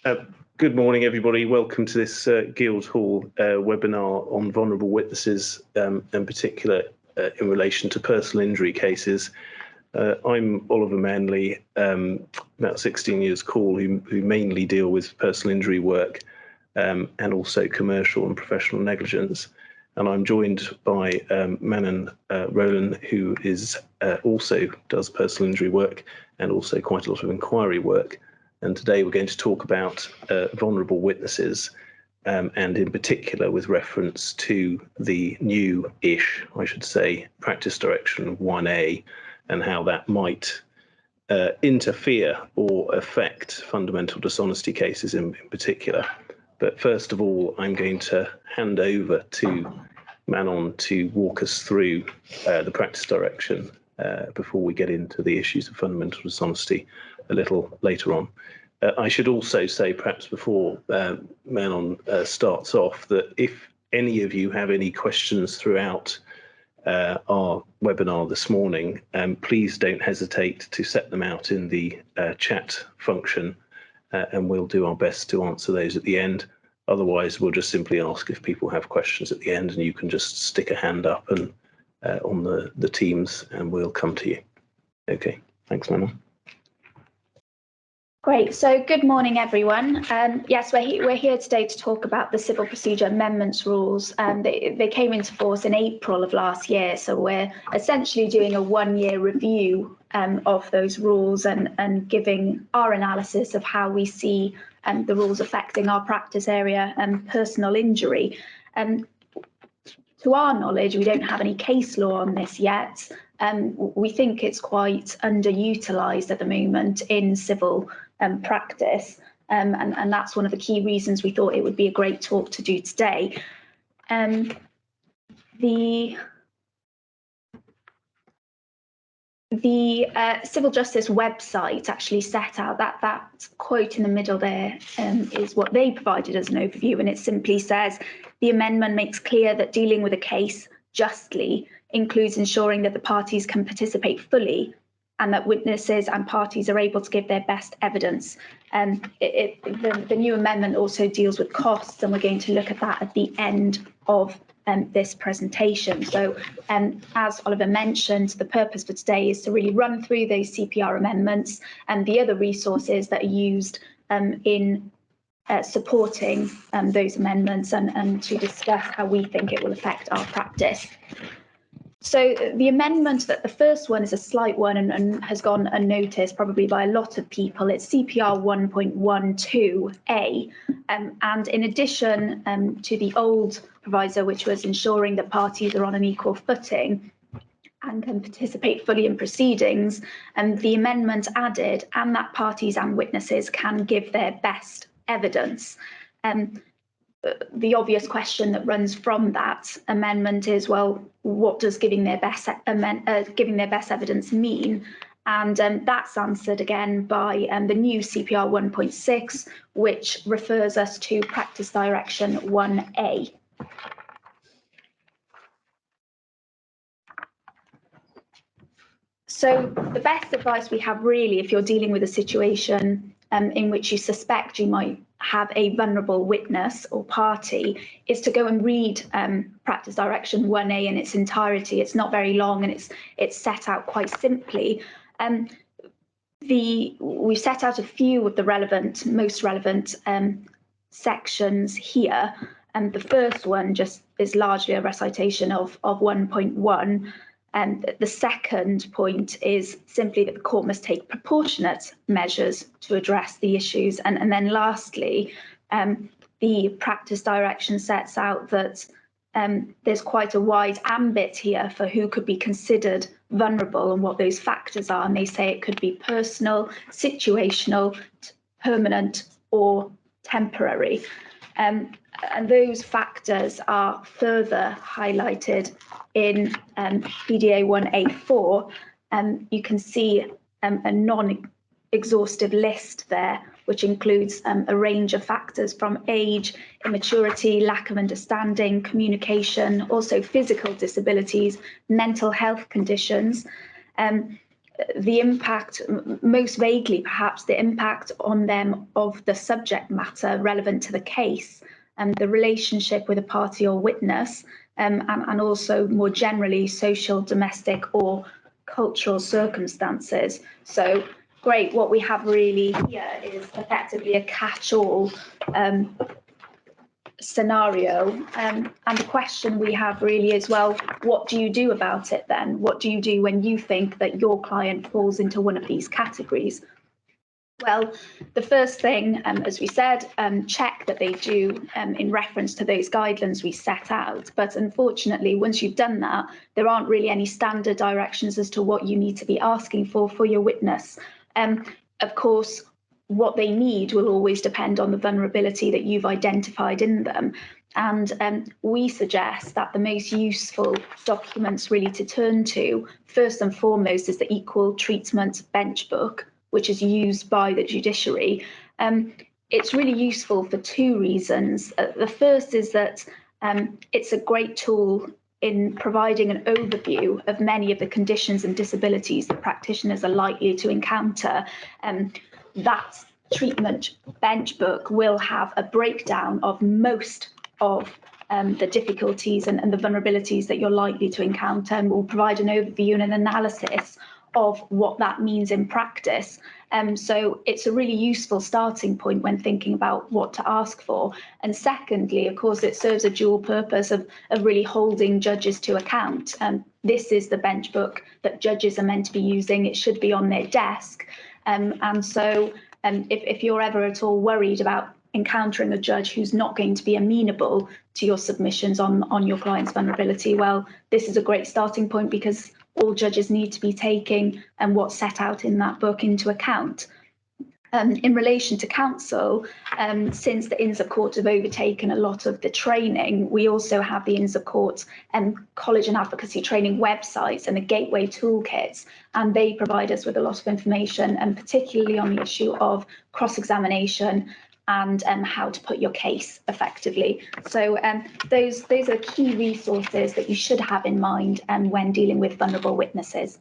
Good morning, everybody. Welcome to this Guildhall webinar on vulnerable witnesses, in particular in relation to personal injury cases. I'm Oliver Manley, about 16 years call, who mainly deal with personal injury work and also commercial and professional negligence. And I'm joined by Manon Rowlands, who is also does personal injury work and also quite a lot of inquiry work. And today we're going to talk about vulnerable witnesses, and in particular with reference to the new-ish, I should say, Practice Direction 1A, and how that might interfere or affect fundamental dishonesty cases in particular. But first of all, I'm going to hand over to Manon to walk us through the Practice Direction before we get into the issues of fundamental dishonesty a little later on. I should also say, perhaps before Manon starts off, that if any of you have any questions throughout our webinar this morning, please don't hesitate to set them out in the chat function, and we'll do our best to answer those at the end. Otherwise, we'll just simply ask if people have questions at the end, and you can just stick a hand up and on the Teams, and we'll come to you. Okay, thanks, Manon. Great, so good morning, everyone. Yes, we're here today to talk about the Civil Procedure Amendments rules. They came into force in April of last year, so we're essentially doing a one-year review of those rules and giving our analysis of how we see the rules affecting our practice area and personal injury. To our knowledge, we don't have any case law on this yet. We think it's quite underutilised at the moment in civil practice, and that's one of the key reasons we thought it would be a great talk to do today. The Civil Justice website actually set out that quote in the middle there is what they provided as an overview, and it simply says, the amendment makes clear that dealing with a case justly includes ensuring that the parties can participate fully and that witnesses and parties are able to give their best evidence. The new amendment also deals with costs, and we're going to look at that at the end of this presentation. So as Oliver mentioned, the purpose for today is to really run through those CPR amendments and the other resources that are used in supporting those amendments and to discuss how we think it will affect our practice. So the amendment, that the first one is a slight one and has gone unnoticed probably by a lot of people. It's CPR 1.12a, and in addition to the old proviso, which was ensuring that parties are on an equal footing and can participate fully in proceedings, the amendment added and that parties and witnesses can give their best evidence. The obvious question that runs from that amendment is, well, what does giving their best evidence mean? And that's answered again by the new CPR 1.6, which refers us to Practice Direction 1A. So the best advice we have really, if you're dealing with a situation in which you suspect you might have a vulnerable witness or party, is to go and read Practice Direction 1A in its entirety. It's not very long and it's set out quite simply. We set out a few of the most relevant sections here. And the first one just is largely a recitation of 1.1. And the second point is simply that the court must take proportionate measures to address the issues. And then lastly, the practice direction sets out that there's quite a wide ambit here for who could be considered vulnerable and what those factors are. And they say it could be personal, situational, permanent, or temporary. And those factors are further highlighted in PDA 1A4. You can see a non-exhaustive list there, which includes a range of factors from age, immaturity, lack of understanding, communication, also physical disabilities, mental health conditions. the impact, most vaguely perhaps, the impact on them of the subject matter relevant to the case, and the relationship with a party or witness, and also more generally social, domestic or cultural circumstances. So great, what we have really here is effectively a catch-all scenario, and the question we have really is, well, what do you do about it then? What do you do when you think that your client falls into one of these categories? Well, the first thing, as we said, check that they do in reference to those guidelines we set out. But unfortunately, once you've done that, there aren't really any standard directions as to what you need to be asking for your witness. Of course, what they need will always depend on the vulnerability that you've identified in them. And we suggest that the most useful documents really to turn to, first and foremost, is the Equal Treatment Bench Book, which is used by the judiciary. It's really useful for two reasons. The first is that it's a great tool in providing an overview of many of the conditions and disabilities that practitioners are likely to encounter. That treatment bench book will have a breakdown of most of the difficulties and the vulnerabilities that you're likely to encounter, and will provide an overview and an analysis of what that means in practice. So it's a really useful starting point when thinking about what to ask for. And secondly, of course, it serves a dual purpose of really holding judges to account. This is the bench book that judges are meant to be using. It should be on their desk. And so if you're ever at all worried about encountering a judge who's not going to be amenable to your submissions on your client's vulnerability, well, this is a great starting point, because all judges need to be taking what's set out in that book into account. In relation to counsel, since the Inns of Court have overtaken a lot of the training, we also have the Inns of Court college and advocacy training websites and the gateway toolkits, and they provide us with a lot of information, and particularly on the issue of cross-examination and how to put your case effectively. So those are key resources that you should have in mind when dealing with vulnerable witnesses.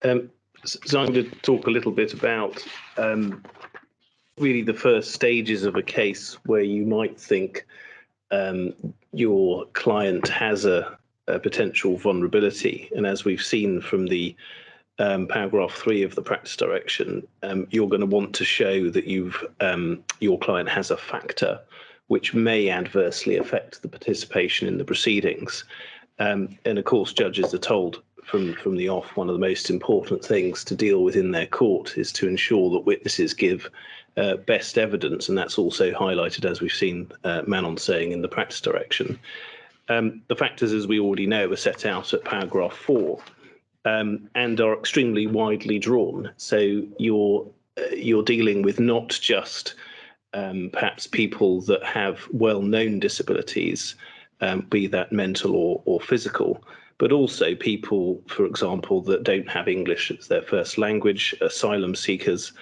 So I'm going to talk a little bit about really the first stages of a case where you might think your client has a potential vulnerability. And as we've seen from the paragraph 3 of the practice direction, you're going to want to show that your client has a factor which may adversely affect the participation in the proceedings. And of course, judges are told from the off, one of the most important things to deal with in their court is to ensure that witnesses give best evidence, and that's also highlighted, as we've seen Manon saying, in the practice direction. The factors, as we already know, are set out at paragraph 4 and are extremely widely drawn. So you're dealing with not just perhaps people that have well-known disabilities, be that mental or physical, but also people, for example, that don't have English as their first language, asylum seekers,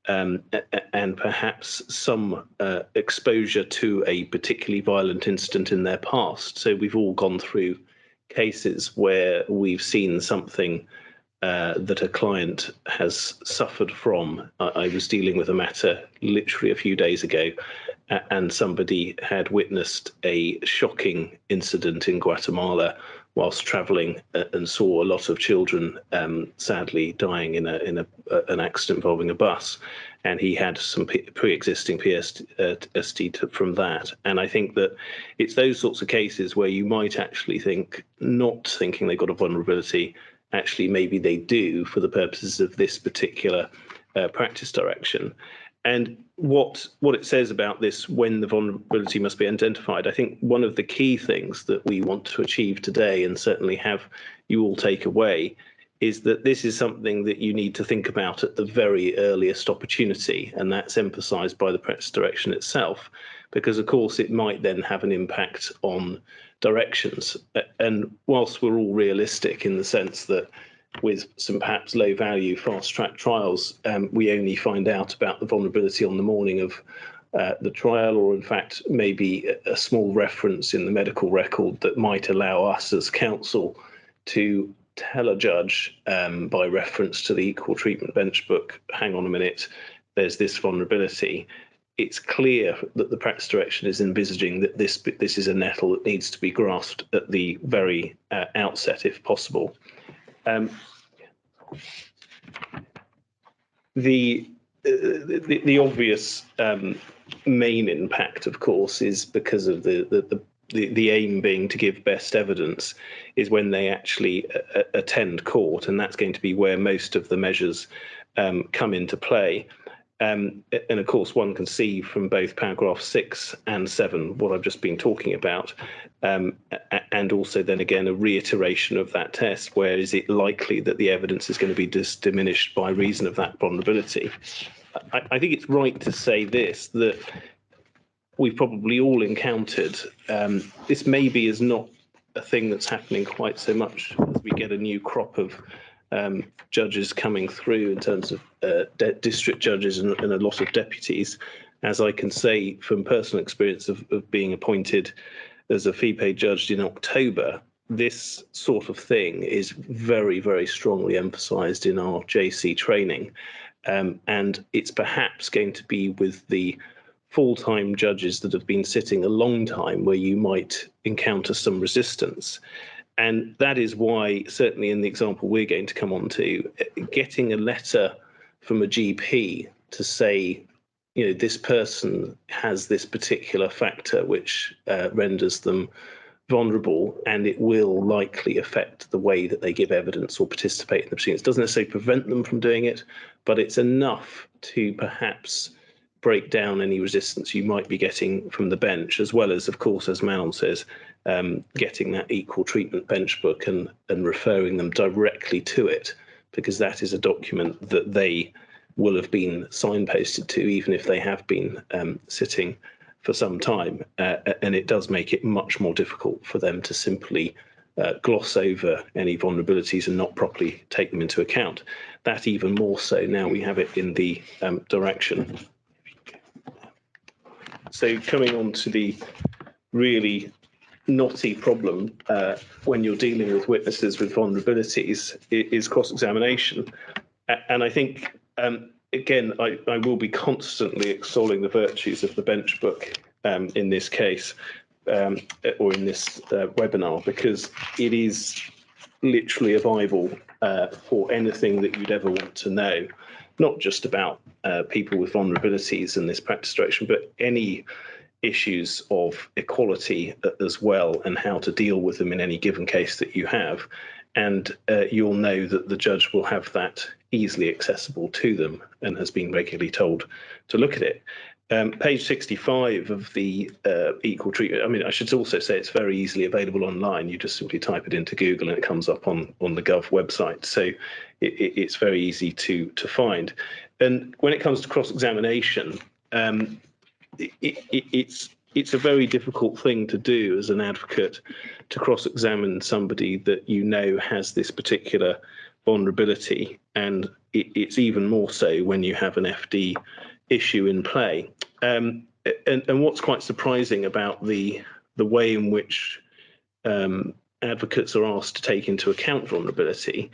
and perhaps some exposure to a particularly violent incident in their past. So we've all gone through cases where we've seen something that a client has suffered from. I was dealing with a matter literally a few days ago, and somebody had witnessed a shocking incident in Guatemala whilst travelling and saw a lot of children sadly dying in an accident involving a bus, and he had some pre-existing PTSD from that. And I think that it's those sorts of cases where you might actually think, not thinking they've got a vulnerability, actually maybe they do for the purposes of this particular practice direction. And what it says about this, when the vulnerability must be identified, I think one of the key things that we want to achieve today, and certainly have you all take away, is that this is something that you need to think about at the very earliest opportunity, and that's emphasised by the practice direction itself, because of course it might then have an impact on directions. And whilst we're all realistic in the sense that with some perhaps low value fast track trials, we only find out about the vulnerability on the morning the trial, or in fact maybe a small reference in the medical record that might allow us as counsel to tell a judge by reference to the equal treatment bench book, hang on a minute, there's this vulnerability. It's clear that the practice direction is envisaging that this is a nettle that needs to be grasped at the very outset, if possible. The obvious main impact, of course, is because of the aim being to give best evidence, is when they actually attend court, and that's going to be where most of the measures come into play. And of course, one can see from both paragraph 6 and 7 what I've just been talking about, and also then again a reiteration of that test, where is it likely that the evidence is going to be diminished by reason of that vulnerability. I think it's right to say this, that we've probably all encountered, this maybe is not a thing that's happening quite so much as we get a new crop of judges coming through in terms of district judges and a lot of deputies. As I can say from personal experience of being appointed as a fee-paid judge in October, this sort of thing is very, very strongly emphasised in our JC training. And it's perhaps going to be with the full-time judges that have been sitting a long time where you might encounter some resistance. And that is why, certainly in the example we're going to come on to, getting a letter from a GP to say, you know, this person has this particular factor which renders them vulnerable, and it will likely affect the way that they give evidence or participate in the proceedings. It doesn't necessarily prevent them from doing it, but it's enough to perhaps break down any resistance you might be getting from the bench, as well as, of course, as Manon says, getting that equal treatment bench book and referring them directly to it, because that is a document that they will have been signposted to, even if they have been sitting for some time. And it does make it much more difficult for them to simply gloss over any vulnerabilities and not properly take them into account. That even more so now we have it in the direction. So coming on to the really knotty problem when you're dealing with witnesses with vulnerabilities is cross-examination. And I think, again, I will be constantly extolling the virtues of the bench book in this case, or in this webinar, because it is literally a Bible for anything that you'd ever want to know, not just about people with vulnerabilities in this practice direction, but any issues of equality as well, and how to deal with them in any given case that you have. And you'll know that the judge will have that easily accessible to them and has been regularly told to look at it. Page 65 of the equal treatment, I mean, I should also say it's very easily available online. You just simply type it into Google and it comes up on the Gov website. So it's very easy to find. And when it comes to cross-examination, it's a very difficult thing to do as an advocate, to cross-examine somebody that you know has this particular vulnerability, and it's even more so when you have an FD issue in play. And what's quite surprising about the way in which advocates are asked to take into account vulnerability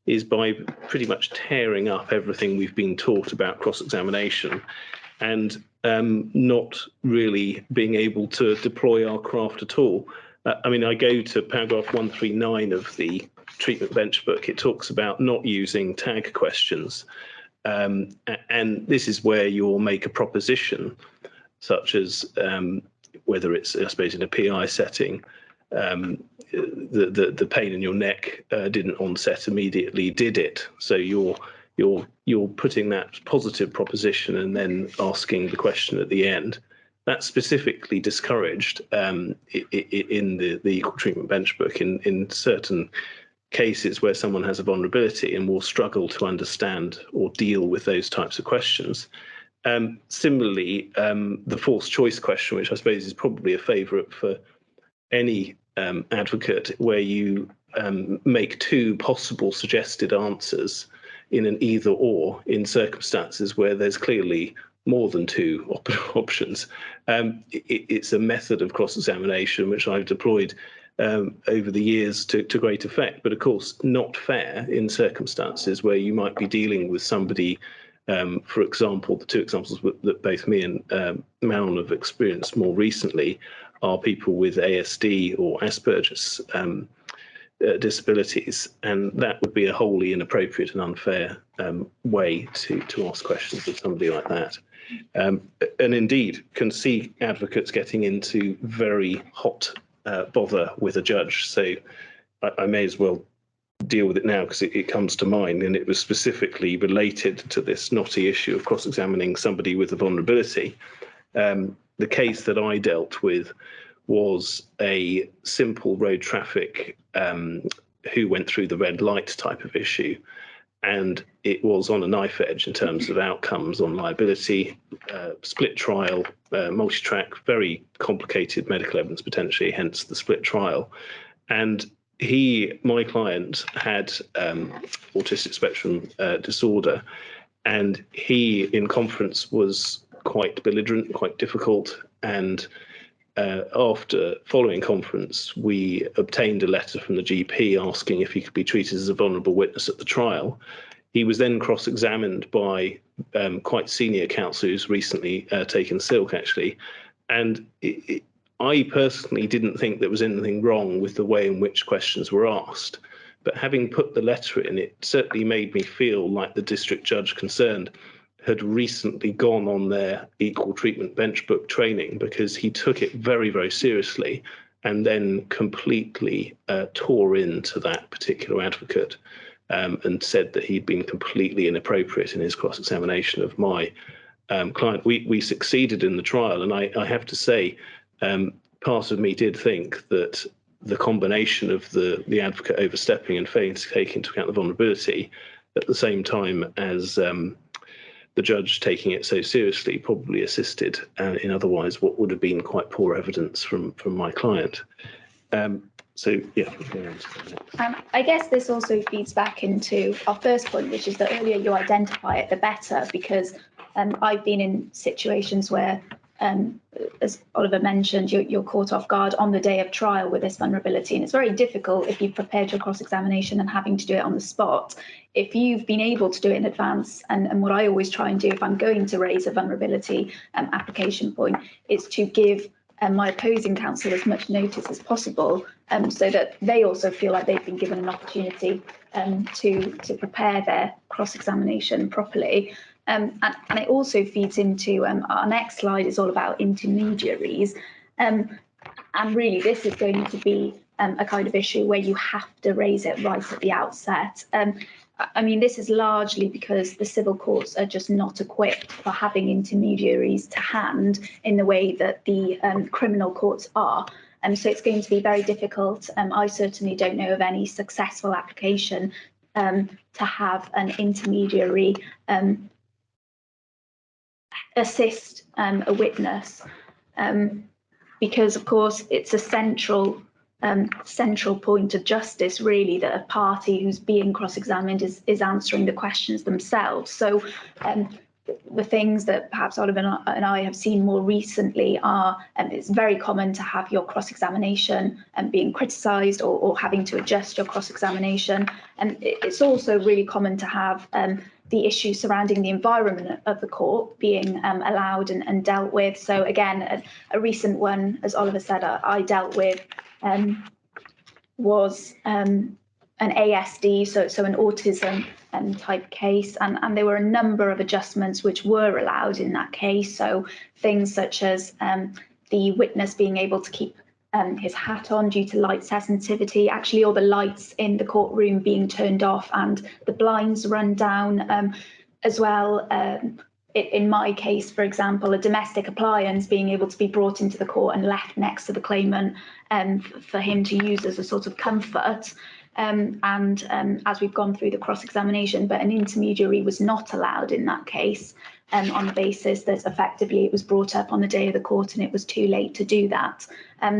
is by pretty much tearing up everything we've been taught about cross-examination, and not really being able to deploy our craft at all. I mean, I go to paragraph 139 of the treatment bench book. It talks about not using tag questions. And this is where you'll make a proposition, such as whether it's, I suppose, in a PI setting, the pain in your neck didn't onset immediately, did it? So you're putting that positive proposition and then asking the question at the end. That's specifically discouraged in the equal treatment bench book in certain cases where someone has a vulnerability and will struggle to understand or deal with those types of questions. Similarly, the forced choice question, which I suppose is probably a favourite for any advocate, where you make two possible suggested answers in an either or in circumstances where there's clearly more than two options. It's a method of cross-examination which I've deployed over the years to great effect, but of course not fair in circumstances where you might be dealing with somebody, for example, the two examples that both me and Manon have experienced more recently are people with ASD or Asperger's disabilities, and that would be a wholly inappropriate and unfair way to ask questions of somebody like that. And indeed can see advocates getting into very hot bother with a judge. So I may as well deal with it now because it comes to mind, and it was specifically related to this knotty issue of cross-examining somebody with a vulnerability. The case that I dealt with was a simple road traffic who went through the red light type of issue, and it was on a knife edge in terms of outcomes on liability, split trial, multi-track, very complicated medical evidence potentially, hence the split trial. And my client had autistic spectrum disorder, and he in conference was quite belligerent, quite difficult, and after following conference, we obtained a letter from the GP asking if he could be treated as a vulnerable witness at the trial. He was then cross-examined by quite senior counsel who's recently taken silk, actually. And I personally didn't think there was anything wrong with the way in which questions were asked. But having put the letter in, it certainly made me feel like the district judge concerned had recently gone on their equal treatment bench book training, because he took it very, very seriously and then completely tore into that particular advocate and said that he'd been completely inappropriate in his cross-examination of my client. We succeeded in the trial, and I have to say, part of me did think that the combination of the advocate overstepping and failing to take into account the vulnerability at the same time as the judge taking it so seriously probably assisted in otherwise what would have been quite poor evidence from my client. So, yeah. I guess this also feeds back into our first point, which is the earlier you identify it, the better, because I've been in situations where, as Oliver mentioned, you're caught off guard on the day of trial with this vulnerability. And it's very difficult if you've prepared your cross-examination and having to do it on the spot. If you've been able to do it in advance, and what I always try and do if I'm going to raise a vulnerability application point is to give my opposing counsel as much notice as possible, so that they also feel like they've been given an opportunity to prepare their cross-examination properly. And it also feeds into our next slide is all about intermediaries. And really, this is going to be a kind of issue where you have to raise it right at the outset. I mean, this is largely because the civil courts are just not equipped for having intermediaries to hand in the way that the criminal courts are. So it's going to be very difficult. I certainly don't know of any successful application to have an intermediary assist a witness, because, of course, it's a central point of justice, really, that a party who's being cross-examined is answering the questions themselves. So the things that perhaps Oliver and I have seen more recently are it's very common to have your cross-examination being criticised or having to adjust your cross-examination. And it's also really common to have the issue surrounding the environment of the court being allowed and dealt with. So again, a recent one, as Oliver said, I dealt with was an ASD, so an autism type case, and there were a number of adjustments which were allowed in that case. So things such as the witness being able to keep his hat on due to light sensitivity, actually all the lights in the courtroom being turned off and the blinds run down, as well. In my case, for example, a domestic appliance being able to be brought into the court and left next to the claimant for him to use as a sort of comfort. As we've gone through the cross-examination, but an intermediary was not allowed in that case on the basis that effectively it was brought up on the day of the court and it was too late to do that.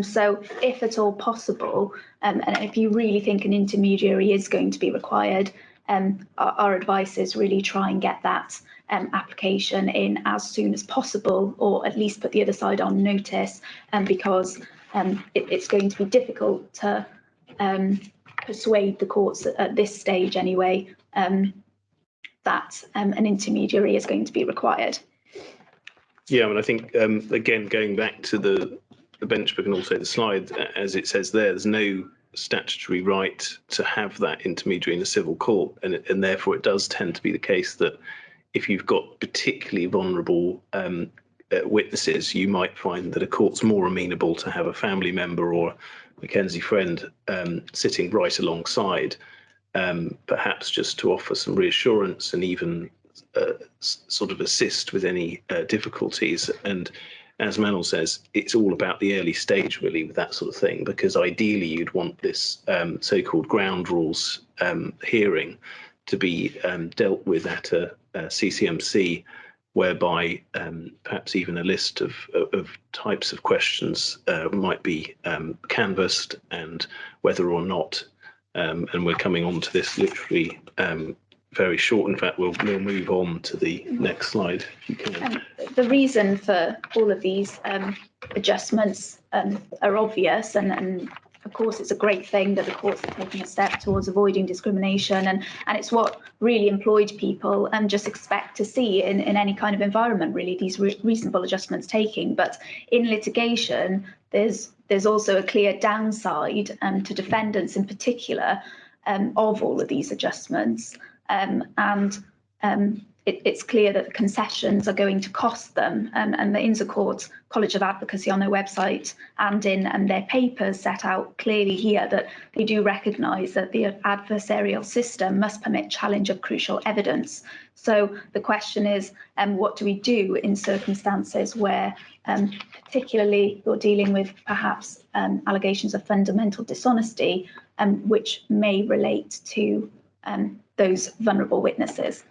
So if at all possible, and if you really think an intermediary is going to be required, our advice is really try and get that application in as soon as possible, or at least put the other side on notice, because it's going to be difficult to persuade the courts at this stage anyway that an intermediary is going to be required. Yeah, I mean, I think, again, going back to the bench book and also the slide, as it says there's no statutory right to have that intermediary in a civil court, and therefore it does tend to be the case that if you've got particularly vulnerable witnesses, you might find that a court's more amenable to have a family member or Mackenzie friend sitting right alongside, perhaps just to offer some reassurance and even sort of assist with any difficulties. And as Manon says, it's all about the early stage really with that sort of thing, because ideally you'd want this so-called ground rules hearing to be dealt with at a CCMC, whereby perhaps even a list of types of questions might be canvassed, and whether or not, and we're coming on to this literally very short. In fact, we'll move on to the next slide if you can. The reason for all of these adjustments are obvious, and of course it's a great thing that the courts are taking a step towards avoiding discrimination, and it's what really employed people just expect to see in any kind of environment, really, these reasonable adjustments taking. But in litigation, there's also a clear downside to defendants in particular of all of these adjustments. It's clear that the concessions are going to cost them, and the Inns of Court College of Advocacy on their website and in their papers set out clearly here that they do recognise that the adversarial system must permit challenge of crucial evidence. So the question is, what do we do in circumstances where particularly you're dealing with perhaps allegations of fundamental dishonesty, which may relate to those vulnerable witnesses?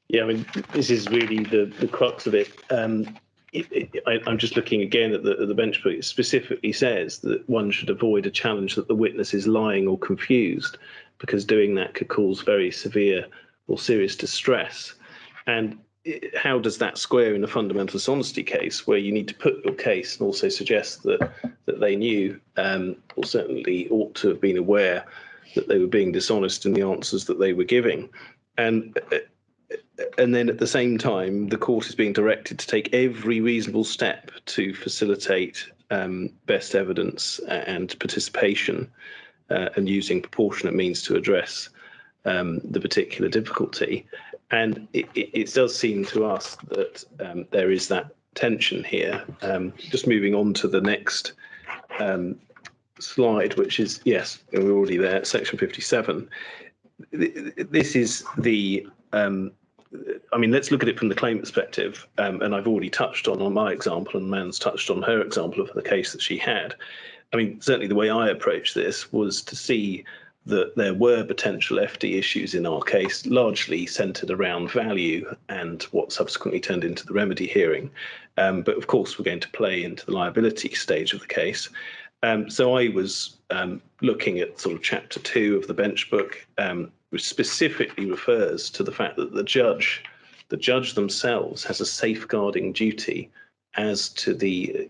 Yeah, I mean, this is really the crux of it. I'm just looking again at the bench book. It specifically says that one should avoid a challenge that the witness is lying or confused, because doing that could cause very severe or serious distress. And how does that square in a fundamental dishonesty case, where you need to put your case and also suggest that they knew, or certainly ought to have been aware, that they were being dishonest in the answers that they were giving? And then at the same time, the court is being directed to take every reasonable step to facilitate best evidence and participation, and using proportionate means to address the particular difficulty. And it does seem to us that there is that tension here. Just moving on to the next slide, which is, yes, we're already there, section 57. This is the I mean, let's look at it from the claimant perspective, and I've already touched on my example, and Man's touched on her example of the case that she had. I mean, certainly the way I approached this was to see that there were potential FD issues in our case, largely centred around value and what subsequently turned into the remedy hearing. But of course, we're going to play into the liability stage of the case. So I was looking at sort of chapter 2 of the bench book, which specifically refers to the fact that the judge themselves has a safeguarding duty as to the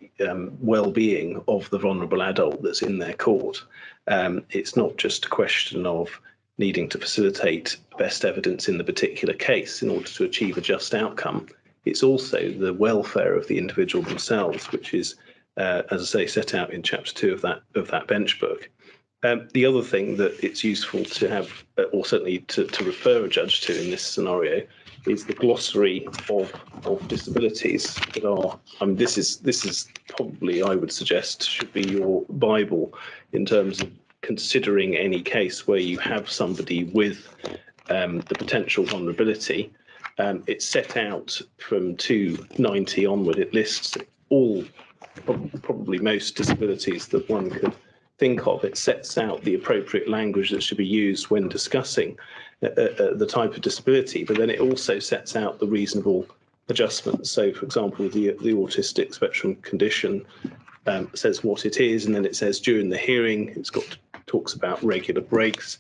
well-being of the vulnerable adult that's in their court. It's not just a question of needing to facilitate best evidence in the particular case in order to achieve a just outcome. It's also the welfare of the individual themselves, which is, as I say, set out in chapter 2 of that bench book. The other thing that it's useful to have, or certainly to refer a judge to in this scenario, is the glossary of disabilities that are. I mean, this is probably, I would suggest, should be your Bible in terms of considering any case where you have somebody with the potential vulnerability. It's set out from 290 onward. It lists all, probably most disabilities that one could think of. It sets out the appropriate language that should be used when discussing the type of disability, but then it also sets out the reasonable adjustments. So, for example, the autistic spectrum condition says what it is, and then it says during the hearing, talks about regular breaks,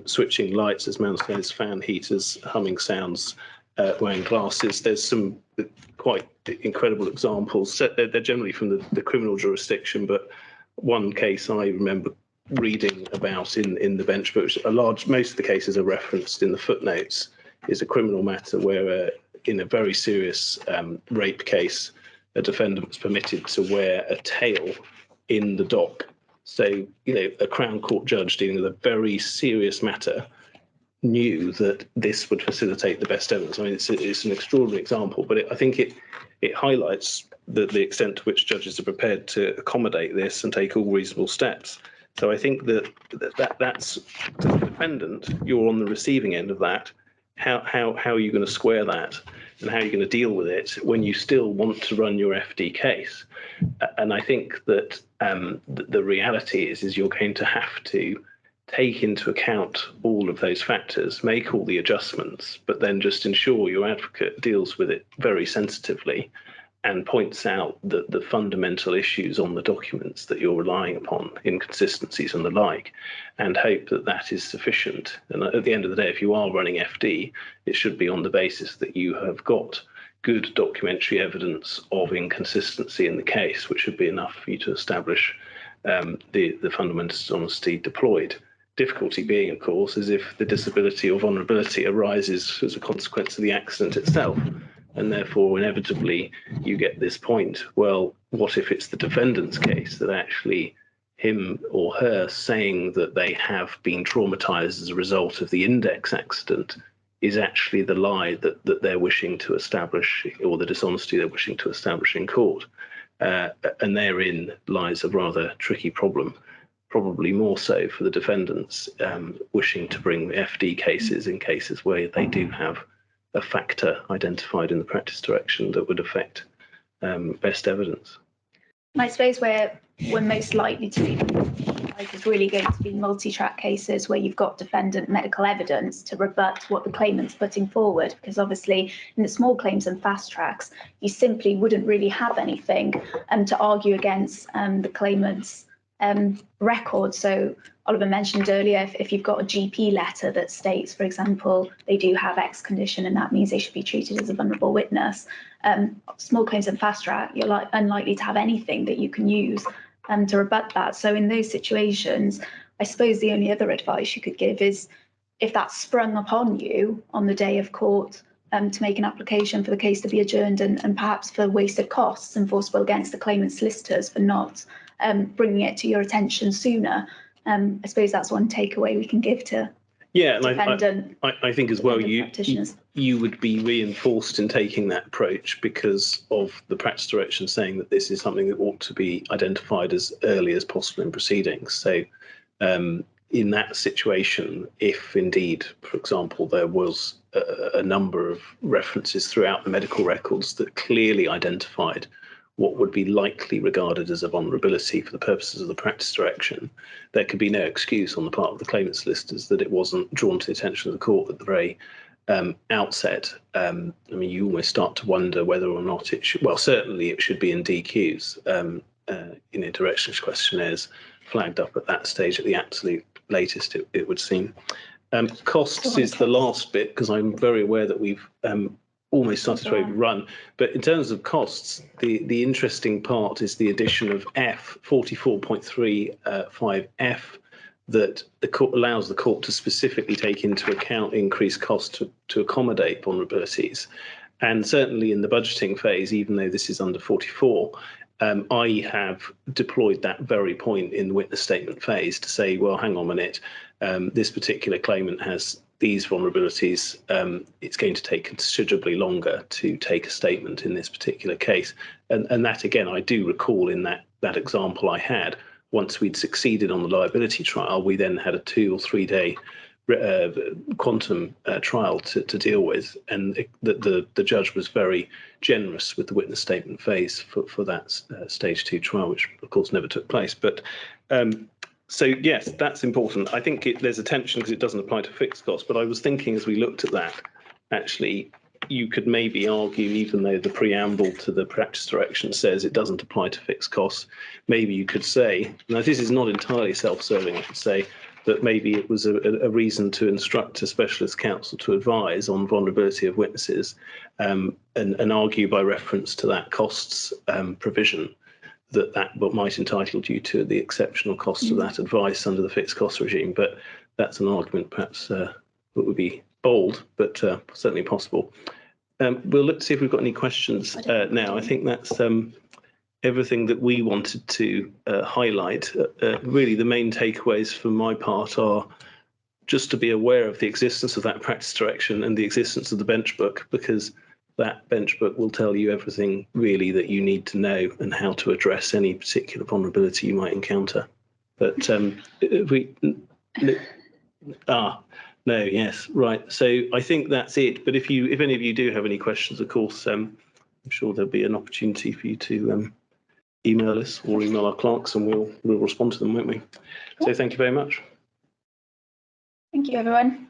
switching lights, as Man says, fan heaters, humming sounds, wearing glasses. There's some quite incredible examples. They're generally from the criminal jurisdiction, but one case I remember reading about in the bench books, most of the cases are referenced in the footnotes, is a criminal matter where in a very serious rape case, a defendant was permitted to wear a tail in the dock. So, a Crown Court judge dealing with a very serious matter knew that this would facilitate the best evidence. I mean, it's an extraordinary example, but I think it highlights the extent to which judges are prepared to accommodate this and take all reasonable steps. So I think that's to the defendant, you're on the receiving end of that. How are you going to square that, and how are you going to deal with it when you still want to run your FD case? And I think that the reality is you're going to have to take into account all of those factors, make all the adjustments, but then just ensure your advocate deals with it very sensitively and points out the fundamental issues on the documents that you're relying upon, inconsistencies and the like, and hope that that is sufficient. And at the end of the day, if you are running FD, it should be on the basis that you have got good documentary evidence of inconsistency in the case, which should be enough for you to establish the fundamental dishonesty deployed. Difficulty being, of course, is if the disability or vulnerability arises as a consequence of the accident itself. And therefore, inevitably, you get this point, well, what if it's the defendant's case that actually him or her saying that they have been traumatized as a result of the index accident is actually the lie that they're wishing to establish, or the dishonesty they're wishing to establish in court. And therein lies a rather tricky problem, probably more so for the defendants wishing to bring FD cases in cases where they do have a factor identified in the practice direction that would affect best evidence. And I suppose where we're most likely to be is really going to be multi-track cases where you've got defendant medical evidence to rebut what the claimant's putting forward, because obviously in the small claims and fast tracks, you simply wouldn't really have anything to argue against the claimant's record. So Oliver mentioned earlier, if you've got a GP letter that states, for example, they do have X condition and that means they should be treated as a vulnerable witness, small claims and fast track, you're unlikely to have anything that you can use to rebut that. So in those situations, I suppose the only other advice you could give is if that's sprung upon you on the day of court, to make an application for the case to be adjourned and perhaps for wasted costs enforceable against the claimant's solicitors for not bringing it to your attention sooner. I suppose that's one takeaway we can give to and I think as well you would be reinforced in taking that approach because of the practice direction saying that this is something that ought to be identified as early as possible in proceedings. So in that situation, if indeed, for example, there was a number of references throughout the medical records that clearly identified what would be likely regarded as a vulnerability for the purposes of the practice direction, there could be no excuse on the part of the claimant solicitors that it wasn't drawn to the attention of the court at the very outset. I mean, you almost start to wonder whether or not it should, well, certainly it should be in DQs, directions questionnaires flagged up at that stage at the absolute latest, it would seem. Costs is the last bit, because I'm very aware that we've almost started to overrun. But in terms of costs, the interesting part is the addition of F, 44.35F, that the court allows the court to specifically take into account increased costs to accommodate vulnerabilities. And certainly in the budgeting phase, even though this is under 44, I have deployed that very point in the witness statement phase to say, well, hang on a minute, this particular claimant has these vulnerabilities. It's going to take considerably longer to take a statement in this particular case. And that, again, I do recall in that example I had, once we'd succeeded on the liability trial, we then had a 2 or 3 day quantum trial to deal with, and the judge was very generous with the witness statement phase for that stage 2 trial, which of course never took place. But so yes, that's important. I think there's a tension because it doesn't apply to fixed costs, but I was thinking as we looked at that, actually you could maybe argue, even though the preamble to the practice direction says it doesn't apply to fixed costs, maybe you could say, now this is not entirely self-serving, I could say, but maybe it was a reason to instruct a specialist counsel to advise on vulnerability of witnesses, and argue by reference to that costs provision that what might entitle you to the exceptional cost of that advice under the fixed cost regime. But that's an argument perhaps that would be bold, but certainly possible. We'll look to see if we've got any questions now. I think that's everything that we wanted to highlight. Really, the main takeaways from my part are just to be aware of the existence of that practice direction and the existence of the bench book, because that bench book will tell you everything really that you need to know and how to address any particular vulnerability you might encounter. But no, yes, right. So I think that's it. But if any of you do have any questions, of course, I'm sure there'll be an opportunity for you to email us or email our clerks, and we'll respond to them, won't we? So thank you very much. Thank you, everyone.